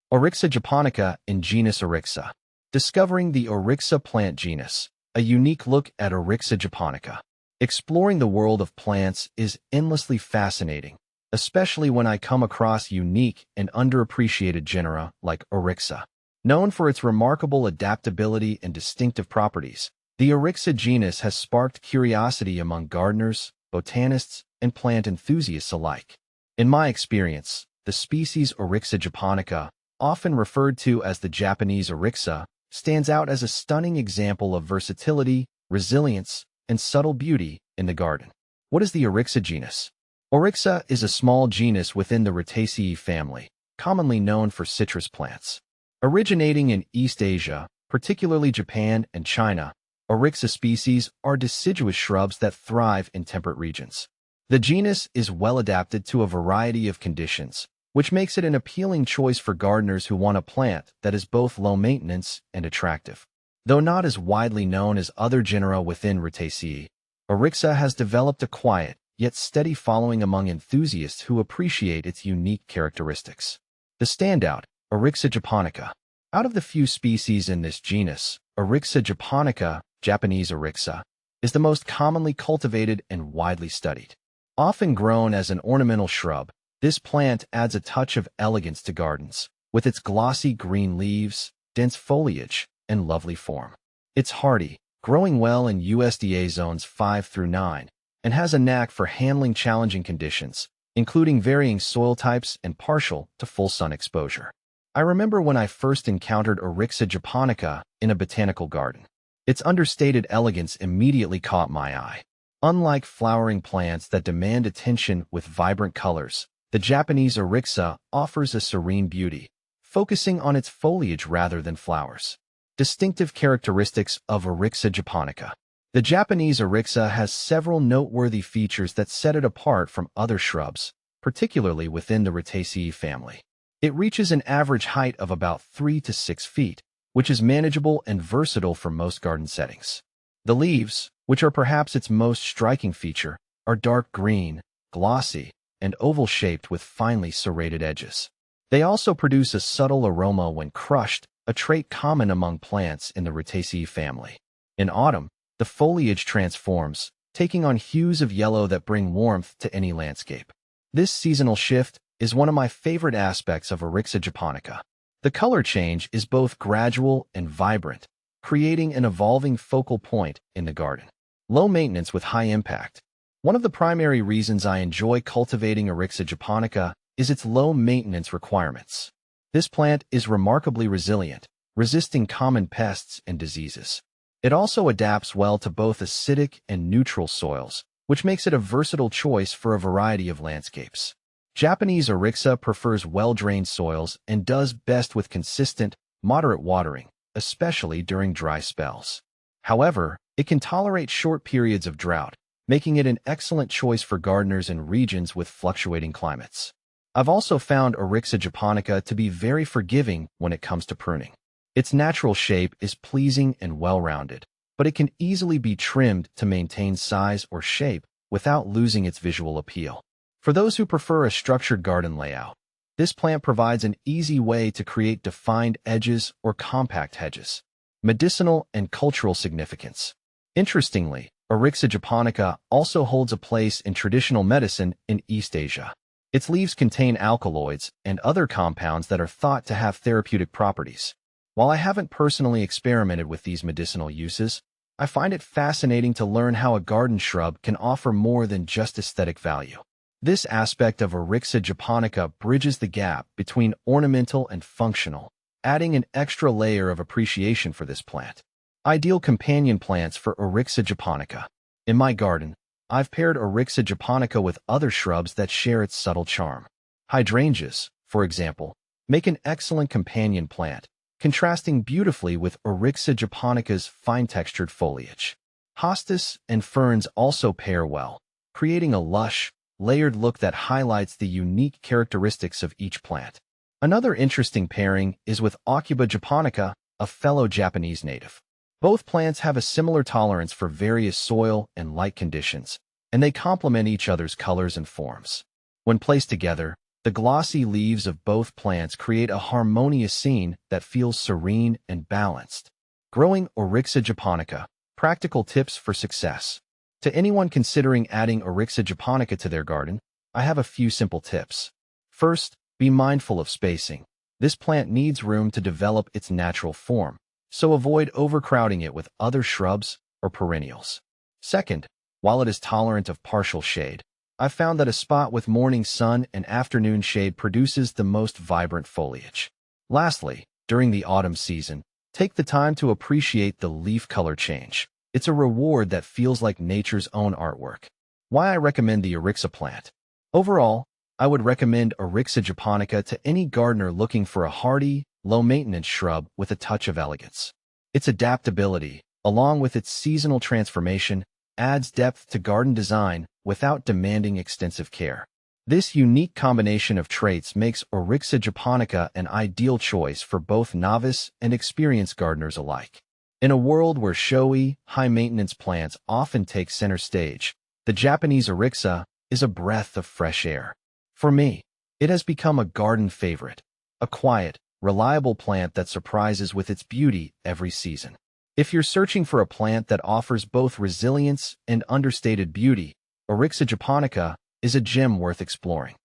Orixa japonica in genus Orixa. Discovering the Orixa plant genus, a unique look at Orixa japonica. Exploring the world of plants is endlessly fascinating, especially when I come across unique and underappreciated genera like Orixa. Known for its remarkable adaptability and distinctive properties, the Orixa genus has sparked curiosity among gardeners, botanists, and plant enthusiasts alike. In my experience, the species Orixa japonica, often referred to as the Japanese Orixa, stands out as a stunning example of versatility, resilience, and subtle beauty in the garden. What is the Orixa genus? Orixa is a small genus within the Rutaceae family, commonly known for citrus plants. Originating in East Asia, particularly Japan and China, Orixa species are deciduous shrubs that thrive in temperate regions. The genus is well adapted to a variety of conditions, which makes it an appealing choice for gardeners who want a plant that is both low maintenance and attractive. Though not as widely known as other genera within Rutaceae, Orixa has developed a quiet, yet steady following among enthusiasts who appreciate its unique characteristics. The standout, Orixa japonica. Out of the few species in this genus, Orixa japonica, Japanese Orixa, is the most commonly cultivated and widely studied. Often grown as an ornamental shrub, this plant adds a touch of elegance to gardens, with its glossy green leaves, dense foliage, and lovely form. It's hardy, growing well in USDA zones 5 through 9, and has a knack for handling challenging conditions, including varying soil types and partial to full sun exposure. I remember when I first encountered Orixa japonica in a botanical garden. Its understated elegance immediately caught my eye. Unlike flowering plants that demand attention with vibrant colors, the Japanese Orixa offers a serene beauty, focusing on its foliage rather than flowers. Distinctive characteristics of Orixa japonica. The Japanese Orixa has several noteworthy features that set it apart from other shrubs, particularly within the Rutaceae family. It reaches an average height of about 3 to 6 feet, which is manageable and versatile for most garden settings. The leaves, which are perhaps its most striking feature, are dark green, glossy, and oval-shaped with finely serrated edges. They also produce a subtle aroma when crushed, a trait common among plants in the Rutaceae family. In autumn, the foliage transforms, taking on hues of yellow that bring warmth to any landscape. This seasonal shift is one of my favorite aspects of Orixa japonica. The color change is both gradual and vibrant, creating an evolving focal point in the garden. Low maintenance with high impact. One of the primary reasons I enjoy cultivating Orixa japonica is its low maintenance requirements. This plant is remarkably resilient, resisting common pests and diseases. It also adapts well to both acidic and neutral soils, which makes it a versatile choice for a variety of landscapes. Japanese Orixa prefers well-drained soils and does best with consistent, moderate watering, especially during dry spells. However, it can tolerate short periods of drought, making it an excellent choice for gardeners in regions with fluctuating climates. I've also found Orixa japonica to be very forgiving when it comes to pruning. Its natural shape is pleasing and well-rounded, but it can easily be trimmed to maintain size or shape without losing its visual appeal. For those who prefer a structured garden layout, this plant provides an easy way to create defined edges or compact hedges. Medicinal and cultural significance. Interestingly, Orixa japonica also holds a place in traditional medicine in East Asia. Its leaves contain alkaloids and other compounds that are thought to have therapeutic properties. While I haven't personally experimented with these medicinal uses, I find it fascinating to learn how a garden shrub can offer more than just aesthetic value. This aspect of Orixa japonica bridges the gap between ornamental and functional, adding an extra layer of appreciation for this plant. Ideal companion plants for Orixa japonica. In my garden, I've paired Orixa japonica with other shrubs that share its subtle charm. Hydrangeas, for example, make an excellent companion plant, contrasting beautifully with Orixa japonica's fine-textured foliage. Hostas and ferns also pair well, creating a lush, layered look that highlights the unique characteristics of each plant. Another interesting pairing is with Aucuba japonica, a fellow Japanese native. Both plants have a similar tolerance for various soil and light conditions, and they complement each other's colors and forms. When placed together, The glossy leaves of both plants create a harmonious scene that feels serene and balanced. Growing Orixa japonica. Practical tips for success. To anyone considering adding Orixa japonica to their garden, I have a few simple tips. First, be mindful of spacing. This plant needs room to develop its natural form, so avoid overcrowding it with other shrubs or perennials. Second, while it is tolerant of partial shade, I've found that a spot with morning sun and afternoon shade produces the most vibrant foliage. Lastly, during the autumn season, take the time to appreciate the leaf color change. It's a reward that feels like nature's own artwork. Why I recommend the Orixa plant. Overall, I would recommend Orixa japonica to any gardener looking for a hardy, low-maintenance shrub with a touch of elegance. Its adaptability, along with its seasonal transformation, adds depth to garden design without demanding extensive care. This unique combination of traits makes Orixa japonica an ideal choice for both novice and experienced gardeners alike. In a world where showy, high-maintenance plants often take center stage, the Japanese Orixa is a breath of fresh air. For me, it has become a garden favorite, a quiet, reliable plant that surprises with its beauty every season. If you're searching for a plant that offers both resilience and understated beauty, Orixa japonica is a gem worth exploring.